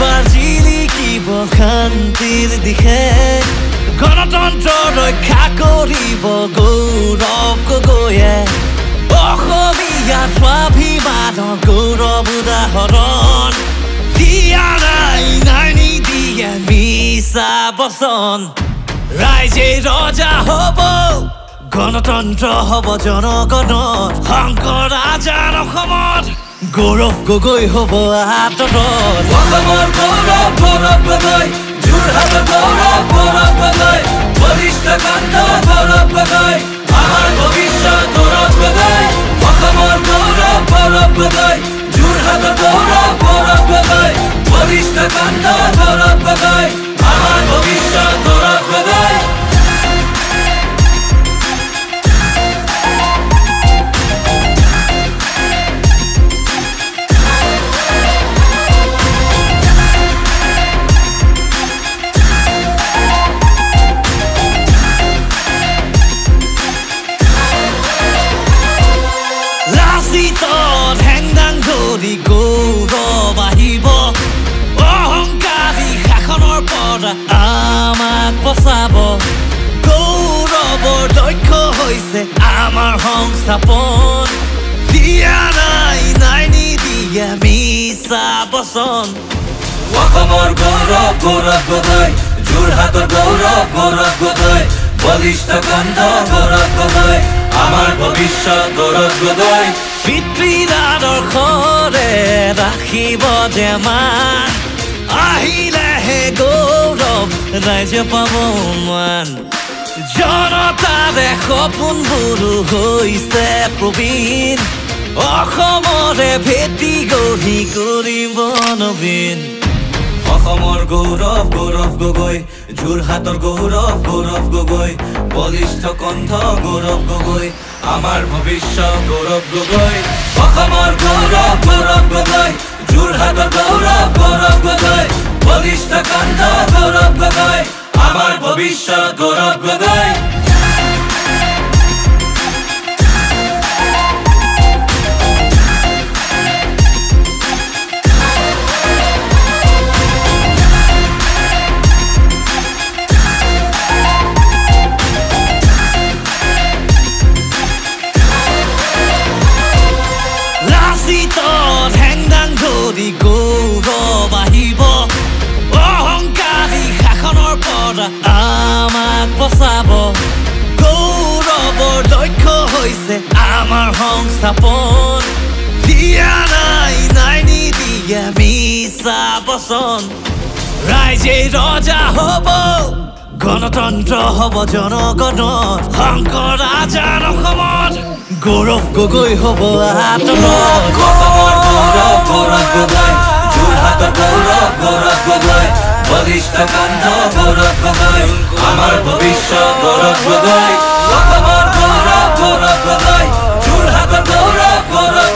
এবাৰ জিলিকিব শান্তিৰ দিশে গণতন্ত্ৰ ৰক্ষা কৰিব গৌৰৱ গগৈয়ে অসমীয়া স্বাভিমানৰ গৌৰৱ উদাহৰণ দিয়া নাই নিদিয়ে মিছা বচন ৰাইজে ৰজা হ'ব গণতন্ত্ৰ হ'ব জনগণৰ শংকৰ আজাৰ অসমত গৌৰৱ গগৈ হ'ব আতৰত অসমৰ গৌৰৱ গৌৰৱ গগৈ যোৰহাটৰ গৌৰৱ গৌৰৱ গগৈ বলিষ্ঠ কণ্ঠ গৌৰৱ গগৈ আমাৰ ভৱিষ্যত গৌৰৱ গগৈ অসমৰ গৌৰৱ গৌৰৱ গগৈ যোৰহাটৰ গৌৰৱ গৌৰৱ গগৈ বলিষ্ঠ কণ্ঠ গৌৰৱ গগৈ আমাৰ ভৱিষ্যত গৌৰৱ গগৈ লাচিতত হেংদাং ধৰি গৌৰৱ আহিব অহংকাৰী শাসনৰ পৰা আমাক বচাব গৌৰৱৰ দক্ষ হৈছে আমাৰ সংস্থাপন দিয়া নাই নিদিয়ে মিছা বচন অসমৰ গৌৰৱ গৌৰৱ গগৈ যোৰহাটৰ গৌৰৱ গৌৰৱ গগৈ বলিষ্ঠ কণ্ঠ গৌৰৱ গগৈ আমাৰ ভৱিষ্যত গৌৰৱ গগৈ পিতৃৰ আদৰ্শৰে ৰাখিব যে মান আহিলেহে গৌৰৱ ৰাইজে পাব মান জনতাৰে সপোনবোৰো হৈছে প্ৰবীণ অসমৰে ভেটি গঢ়ি কৰিব নবীন অসমৰ গৌৰৱ গৌৰৱ গগৈ যোৰহাটৰ গৌৰৱ গৌৰৱ গগৈ বলিষ্ঠ কণ্ঠ গৌৰৱ গগৈ আমাৰ ভৱিষ্যত গৌৰৱ গগৈ অসমৰ গৌৰৱ গৌৰৱ গগৈ যোৰহাটৰ গৌৰৱ গৌৰৱ গগৈ বলিষ্ঠ কণ্ঠ গৌৰৱ গগৈ আমাৰ ভৱিষ্যত গৌৰৱ গগৈ লাচিতত হেংদাং ধৰি গৌৰৱ আহিব অহংকাৰী শাসনৰ পৰা আমাক বচাব গৌৰৱৰ দক্ষ হৈছে আমাৰ সংস্থাপন দিয়া নাই নিদিয়ে মিছা বচন ৰাইজে ৰজা হ'ব গণতন্ত্ৰ হ'ব জনগণৰ শংকৰ আজাৰ অসমত গৌৰৱ গগৈ হ'ব আতৰত অসমৰ গৌৰৱ গৌৰৱ গগৈ যোৰহাটৰ গৌৰৱ গৌৰৱ গগৈ বলিষ্ঠ কণ্ঠ গৌৰৱ গগৈ আমাৰ ভৱিষ্যত গৌৰৱ গগৈ অসমৰ গৌৰৱ গৌৰৱ গগৈ যোৰহাটৰ গৌৰৱ গৌৰৱ